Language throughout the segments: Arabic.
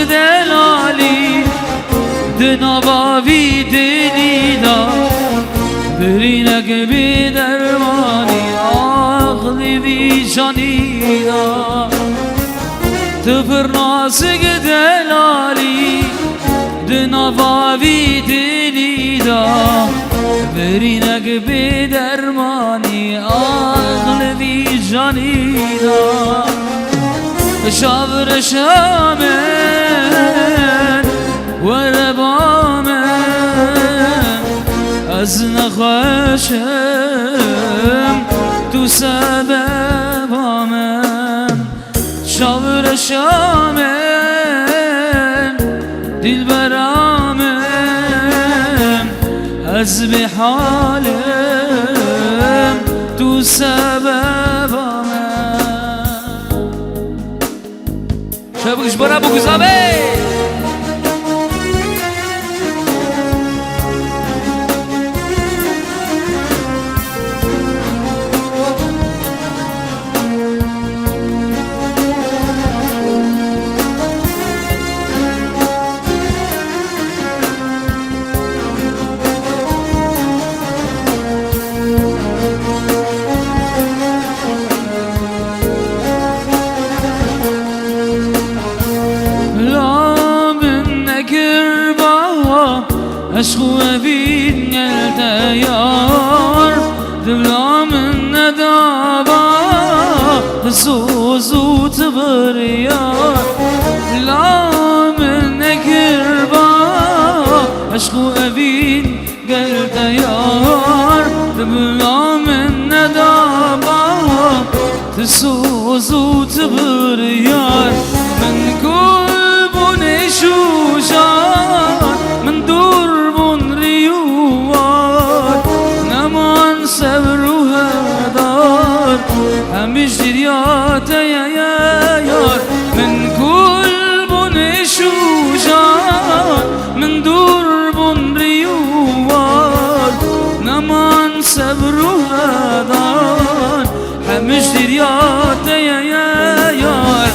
دلالی دنباوی دلیدا برینک بی درمانی آخلی بی جانیدا تفرناسک دلالی دنباوی دلیدا برینک بی درمانی آخلی بی جانیدا شاور شامن وربامن از نخوشم تو سببامن شاور شامن دل برامن از به حالم تو سببامن شبکش برا بگذابه عشق و بین الدیار دبلا من ندابا سوزو تبریار لا من نقربا عشق و بین الدیار دبلا من ندابا سوزو تبریار من قلب نشوشان من دور همش دريات يا يار من قلب نشوشان من درب ريوار نمان صبر هدان همش دريات يا يار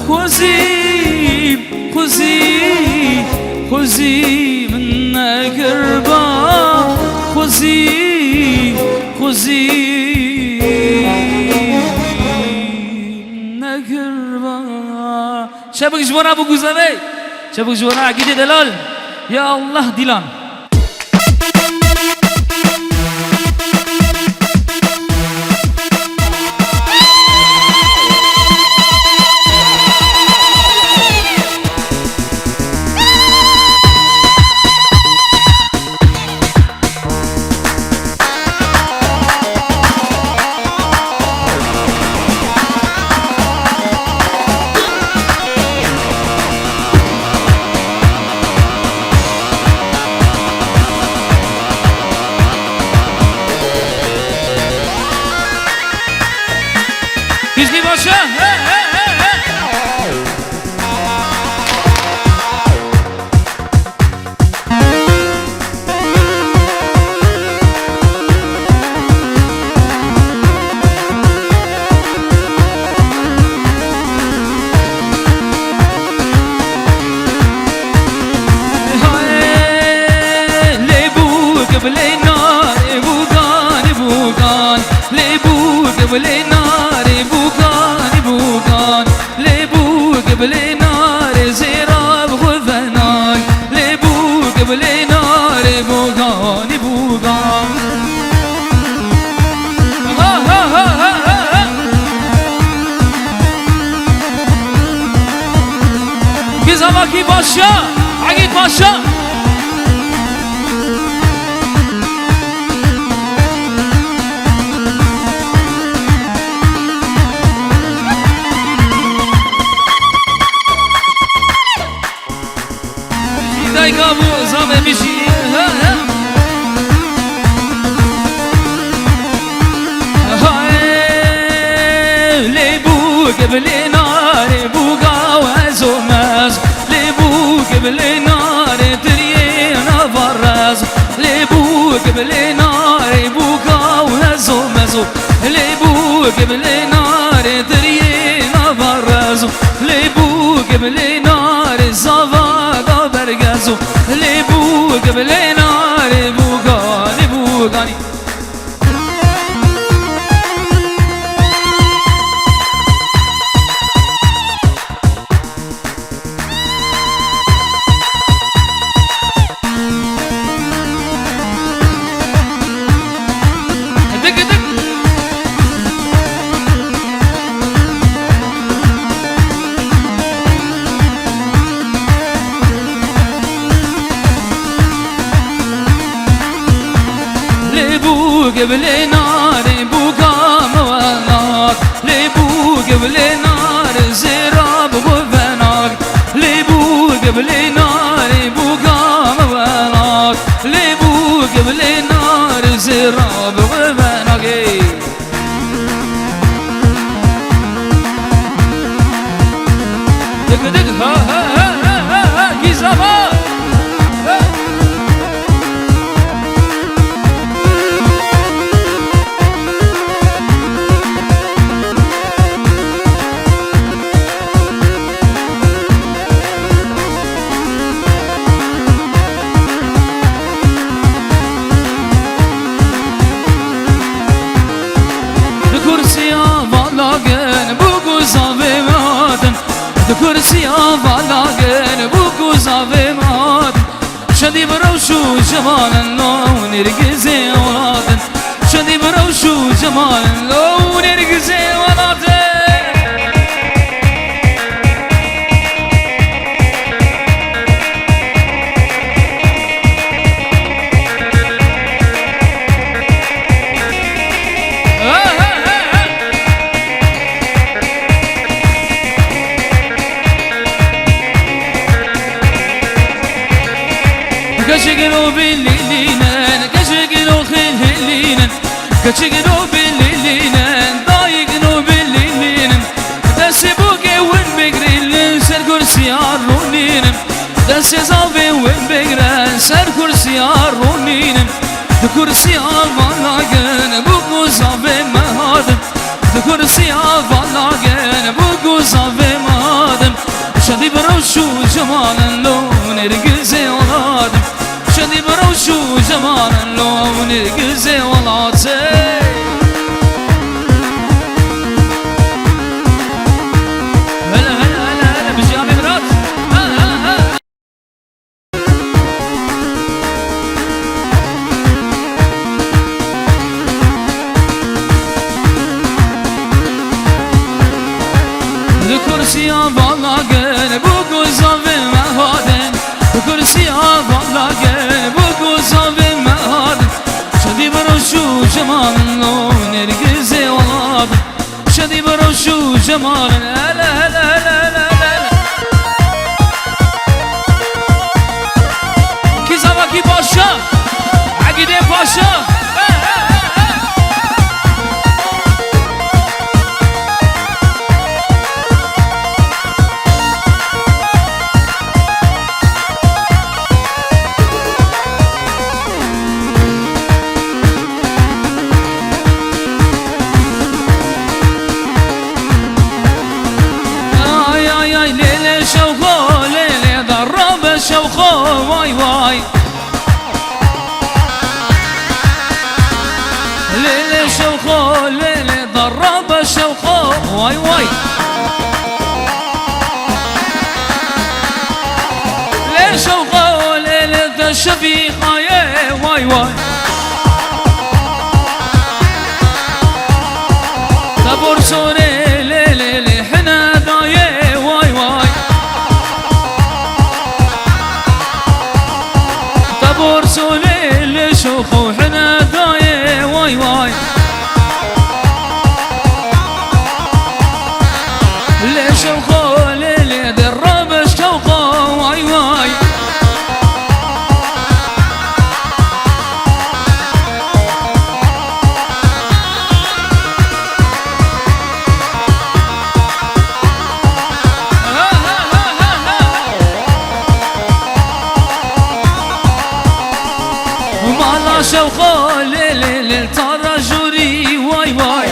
خذي خذي خذي من قربا خذي خذي شبك جوانا ابو گوزمه شبك جوانا عقيدة دلال يا الله دلان Disney Başa Bizamaki Paşa, Agit Paşa. Dayka bu zame mişi. قبل نار بوقا وزوماز لبو قبل نار ترينا فرز لبو قبل نار بوقا وزوماز لبو قبل نار ترينا فرز لبو قبل نار برسو لبو قبلنا لبوغاني بوغاني قبل نار بوقام ونار لبو قبل نار زراب وفنار لبو قبل نار بوقام ونار لبو قبل نار زراب وفنار دق دق ها ها ها ها ها كيزابا كرسي فالاقين بوكو صافي مات شدي بروشو جمال اللون يرقزي ولادن شدي بروشو جمال اللون يرقزي ولادن كشقلو بالليلين كشقلو خلهلين كشقلو بالليلين ضايقنو بالليلين دسبوكي وين بقري سر كرسي عرونين دس صافي وين بقري سر كرسي عرونين كرسي عالفلاقين بوكو صافي مهادم كرسي عالفلاقين بوكو صافي مهادم شدي بروشو جمال اللون يرقزي ولادم شدي بروشو جمال اللون يرقزي ولادم هلا هلا هلا هلا بجامي مرات هلا هلا هلا الكرسي عالفلاقين بوكو صافي مهادم الكرسي عالفلاقين بوكو صافي مهادم شدي بروشو جمال اللون يرقزي ولادم شدي بروشو جمال هلا هلا هلا هلا هلا كيزاواكي باشا عقيدة باشا شوخو واي واي ليلي شوخو ليلي ضرب شوخو واي واي ليلي شوخو ليلي ذا الشفيقة يا واي واي تبور سوري ليلي لحنا ذا واي واي برسولي اللي شوخو حنا دايه واي واي اللي شوخو اللي درب شوخو واي واي شوخو ليل ترى جوري واي واي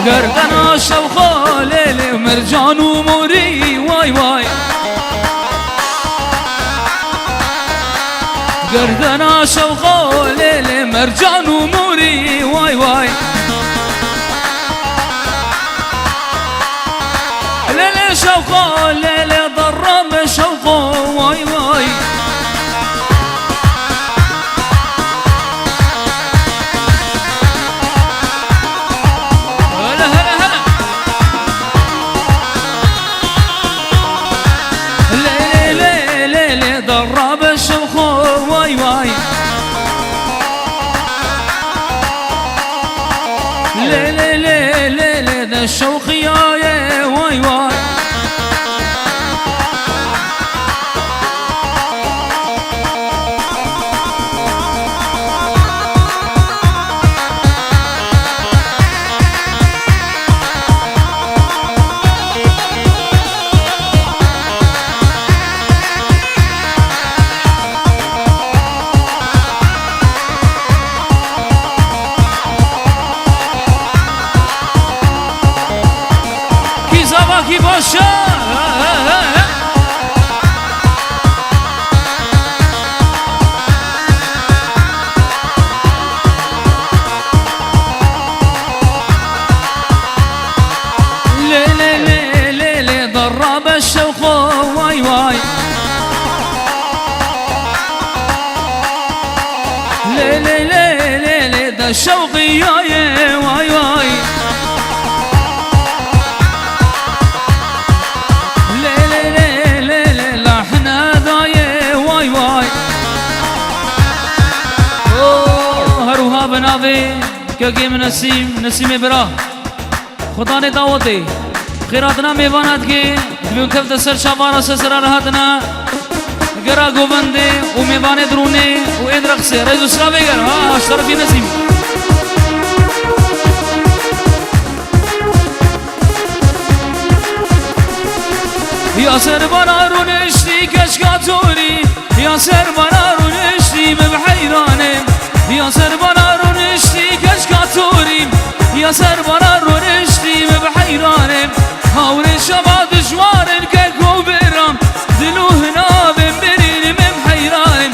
قرقنا شوخو ليل مرجان وموري واي قردنا شوقه ليلي مرجان وموري واي واي ليلي شوقه ليلي ضرب شوقه واي واي هلا هلا هلا ليلي ليلي ضرب شوقه واي واي ليلي ليلي ليلي ذا الشوق يا واي واي کی باشه ليلي ليلي ليلي ضرب الشوق واي واي ليلي ليلي ليلي ذا الشوق يا واي واي بناوي كي من نسيم برا خدا نے دعوت دے خیراتنا میوانات کے بیوکف دسر شابانا سسرا رہاتنا گرا گوبندے و میوانے درونے و ادرق سے رئیز اسلاوے گر اشترفی نسیم یا سر بنا رو نشتی کشکاتوری یا سر بنا رو نشتی ببحیرانه یا سر بنا رو نشتی کشکاتوریم یا سر بنا رو نشتی بحیرانم هاور شبا دجوارن که کو برم دلو هنابم برینم بحیرانم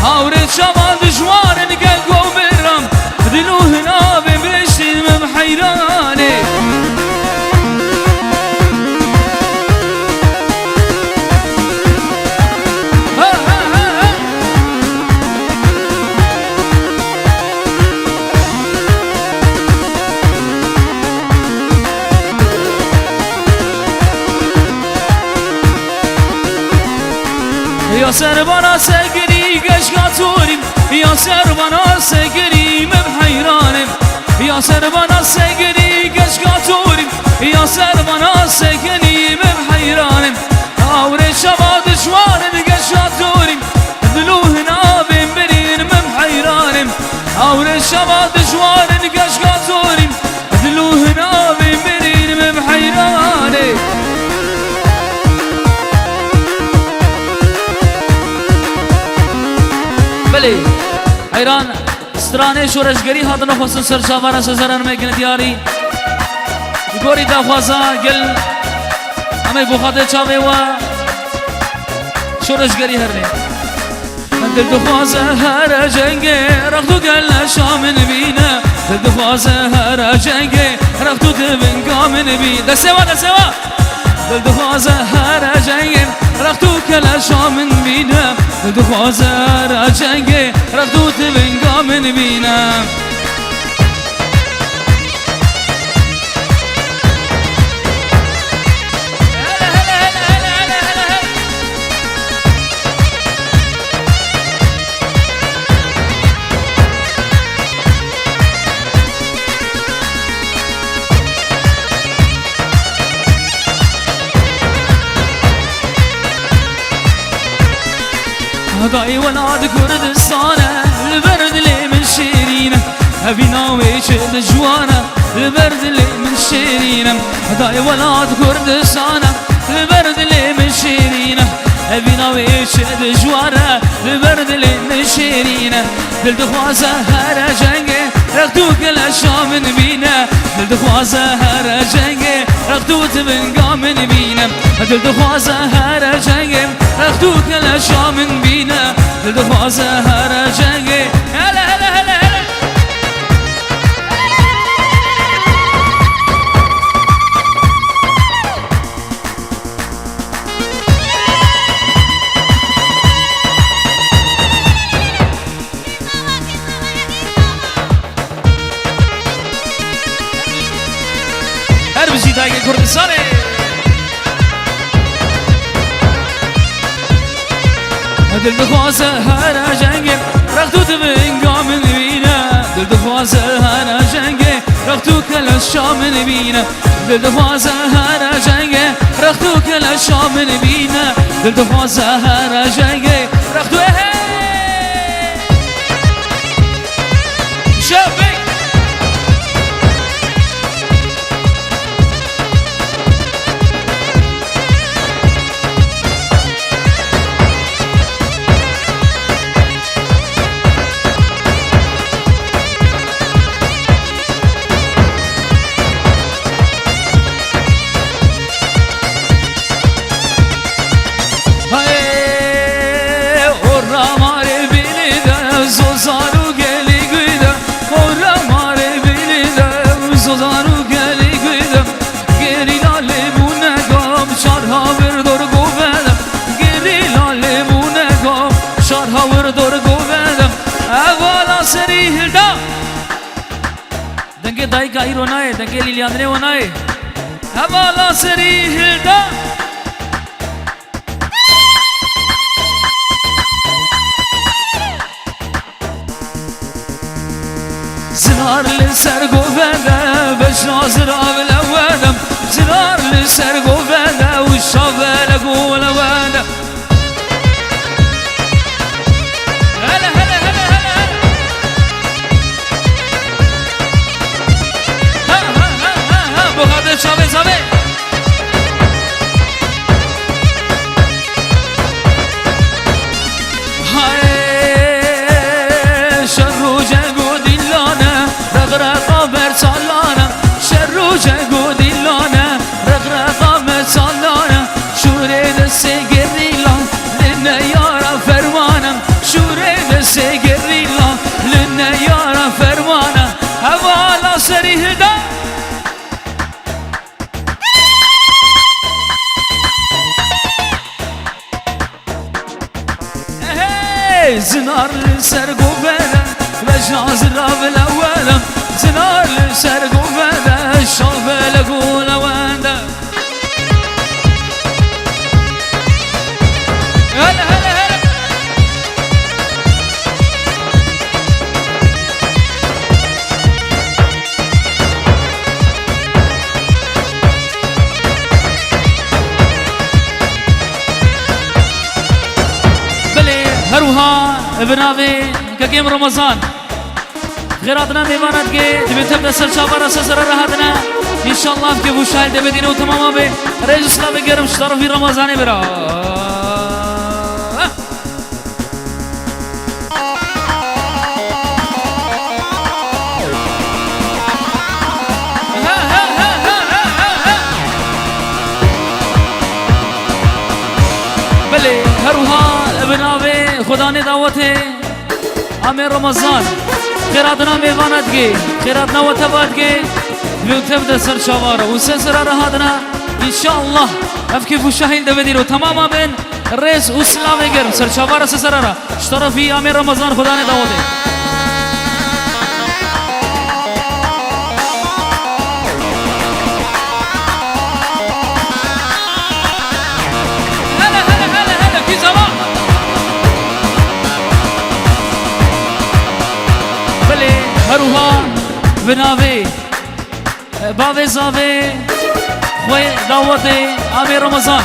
هاور شبا دجوارن که کو برم دلو هنابم برشتیم بحیرانم یا سر بنا سگری کشکاتوریم یا سر بنا سگریم بحیرانم یا سر بنا سگری کشکاتوریم یا سر بنا سگریم بحیرانم آور شبا دشوارن کشکاتوریم دلو هنابم برینم بحیرانم آور شبا دشوارن کشکاتوریم دلو هنابم برینم بحیرانم بله ایران سترانه شورشگری هاتنو خواستن سرشاوارا سزران میکنه دیاری گوری دا خوازا گل همه بخاطر چاوه و شورشگری هرنه دل دخوازه هر جنگه رختو گل شامن بینه دل دخوازه هر جنگه رختو دبنگامن بینه دسوا دسوا دل دخوازه هر جنگه رختو کل شامن بینه دل دخوازه هر جنگه رختو دبنگامن بینه هداي ولاد كردستانه البرد اللي من شيرينه ابي ناوي شد جوانه البرد اللي من شيرينه هداي ولاد كردستانه البرد اللي من شيرينه ابي ناوي شد جوانه البرد اللي من شيرينه دل دخوازه هر جنگه رختو كل شام بينه دل دخوازه هر جنگه رختو تبنقام بينه دل دخوازه هر جنگه رختو کل شامن بینه دل دخوازه هر جنگه هلا هلا هلا هلا هر بزی دایگه کردستانه دل دخوازه هر جنگه رختو تبنگامن بینه دل دخوازه هر جنگه رختو کل شامن بینه دل دخوازه هر جنگه رختو کل شامن بینه دل دخوازه هر جنگه رختو شبک دنگه دای کایی رو نایه دنگه لیلیاندره و نایه حوالا سری هلدا زنار لسر گوونده بشناز را بلوندم زنار لسر گوونده و شاول گولونده شابه شابه های شروع جنگو دیلانه رغرقا برسالانه شروع جنگو دیلانه رغرقا برسالانه شوره دسته گریلان لنه یارا فرمانم شوره دسته گریلان لنه یارا فرمانم حوالا سری هدا زنار لسر قوبنا بجناز الراب الأولم زنار لسر قوبنا الشوف لقول واندا هلا هلا هلا بلي هروها بناوی كجيم رمضان غيراتنا ميوانات کے دبيتم دسر شابارا سسر رهاتنا ان شاء الله في بوشايل دبدين وتماما به رئيس اسلام گرم شرف في رمضان برا بله هروها بناوی خدا نے دعوت ہے ہمیں رمضان خیراتنا میوانت کے خیراتنا وتبات کے وتبدا سر شوارا وسسر رهادنا ان شاء الله افكي بوشاهين دبديرو تماما بين الرئيس اسلام گرم سر شوارا سسرارا اشترى في امير رمضان خدا نے دعوت ہے هروها بناوی باوی زاوی خوی دعوت آمیر رمضان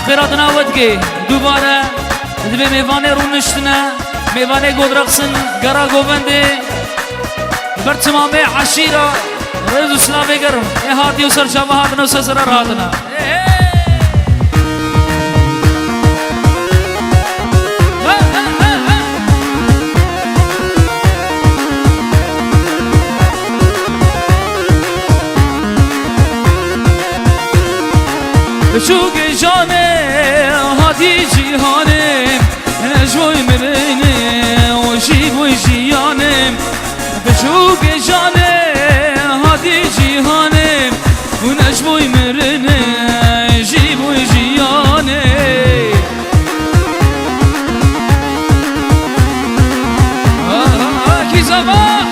خیرات ناوت که دوباره دبی میوانه رو نشتنه میوانه گودرقسن گرا گوونده برچمام عشیره رئیس اسلامی گرم احاطی و سرشابه هاتنا و سسرر هاتنا شوق جانه هات هادي جيهانم نجوي مرنه وجيب وجيانم بشوق جانم هادي جيهانم ونجوي مرنه جيب وجيانم كي زمان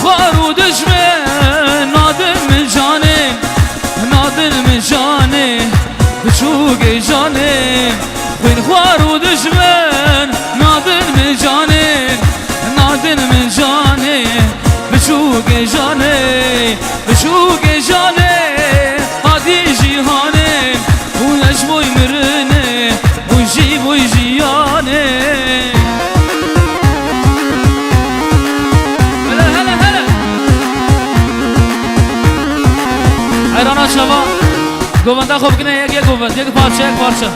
خوار و دشمن نادر من جانه نادر من جانه بچوق جانه خوین خوار و دشمن نادر من جانه نادر من جانه بچوق جانه بچوق جانه هادی جیهانه و نجموی مرنه و جیب و جیانه ایرانا شما گوونده خوب کنه یک گووند یک پارچه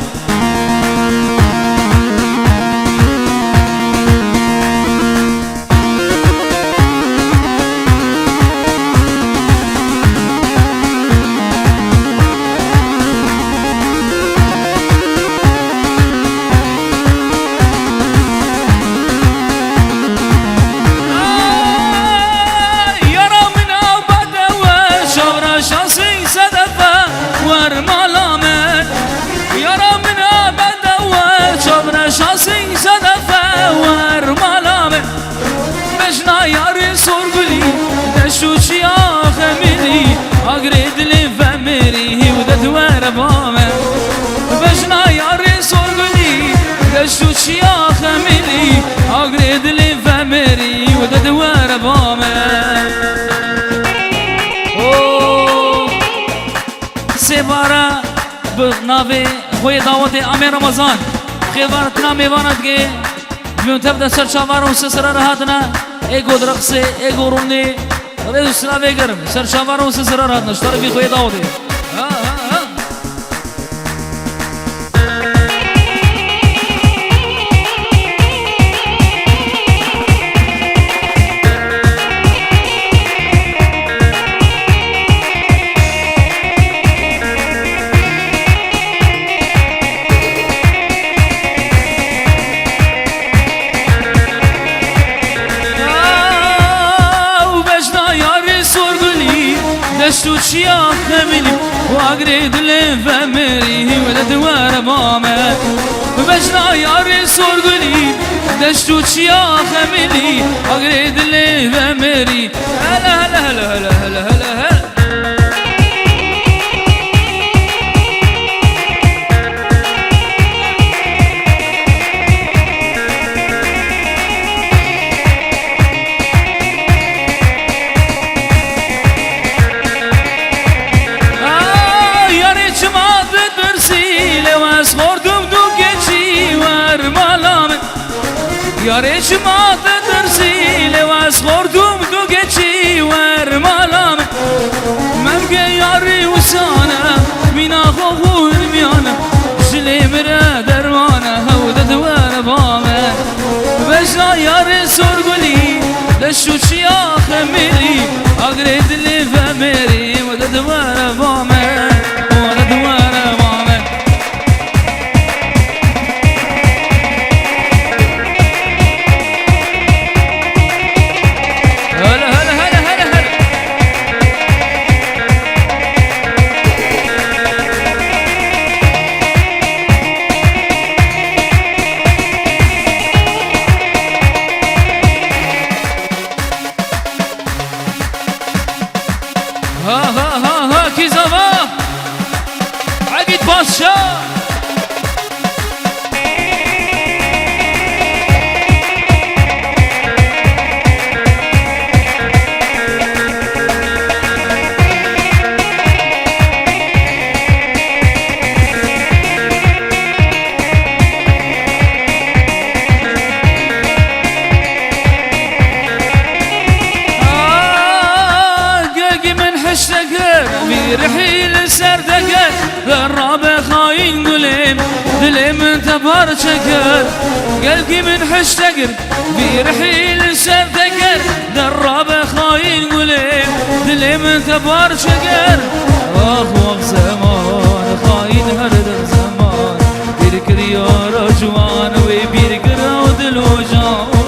شاسين صدفة ورمالامة بجنا ياري صوربلي دشوش يا خميلي أقريد لي فمري ودد وربامة بجنا ياري صوربلي دشوش يا خميلي أقريد لي فمري ودد وربامة سبارة بنافي خوي دعوتي أمير رمضان خیبارتنا میواند که میونتب دستر چاوارون سسر راحتنا ایگو درقصه ایگو رونی ریزو سلاوی گرم سر چاوارون سسر راحتنا شتار بی خوی داودی دشتو چیا خمینی و اگرید لفمری ولد وربامه بجنا یاری سرگلی دشتو چیا خمینی اگرید لفمری هلا هلا هلا هلا هلا هلا هلا یاری شما تدرسیل و از خوردم دو گچی ور مالام ممگه یاری وسانه مینا خوون میانه جلی مره دروانه هودت ور بامه بجنا یاری سرگلی دشو چیا خمیری اگرید لی فمیری ودت ور بامه ودت ور بامه تبار شكر قلبي من حشتقر في رحيل سبتكر درب خاين قليل دلي من تبار شكر اخ زمان خاين هرد زمان بيركر يا رجوان وبيركر ودلو جوان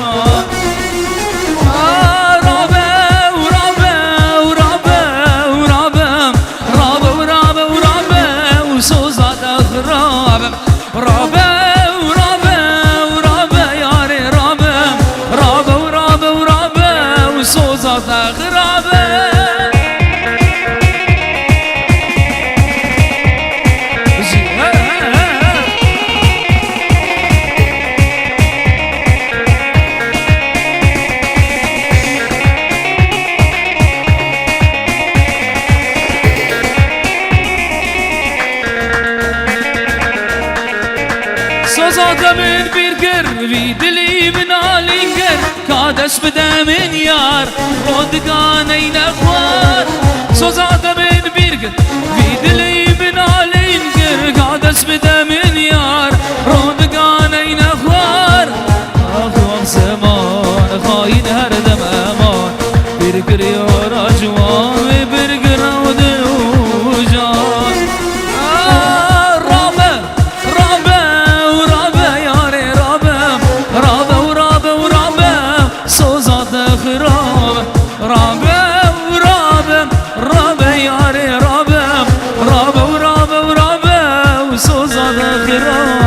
سوزاتا من بيركر في دلي من علينكر كادش بدا من يار رودقانين اخوار سوزاتا من بيركر في دلي من علينكر كادش بدا من يار رودقانين اخوار اخوان زمان خاين هردم امان بيركر يا رجوان بيركر ودوجان رابا ورابا ورابا وسوزا ذا خراب